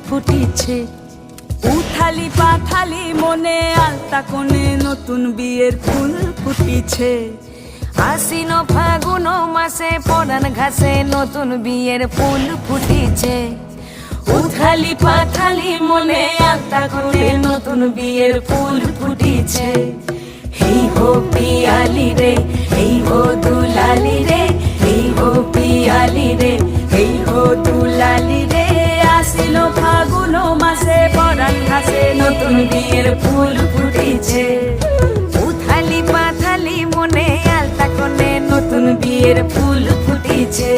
ফুটিছে। উথালি পাথালি মনে আলতা কোণে নতুন বিয়ের ফুল ফুটিছে। আশ্বিন ফাগুন মাসে পরান ঘাসে নতুন বিয়ের ফুল ফুটিছে। উথালি পাথালি মনে আলতা কোণে নতুন বিয়ের ফুল ফুটিছে। হেই হো পিয়ালি রে, হেই হো দুলালি রে, হেই হো পিয়ালি রে, হেই হো দুলালি রে। আশ্বিন ফাগুন মাসে পরান ঘাসে নতুন বিয়ের ফুল ফুটিছে। উথালি পাথালি মনে আলতা কোণে নতুন বিয়ের ফুল ফুটিছে।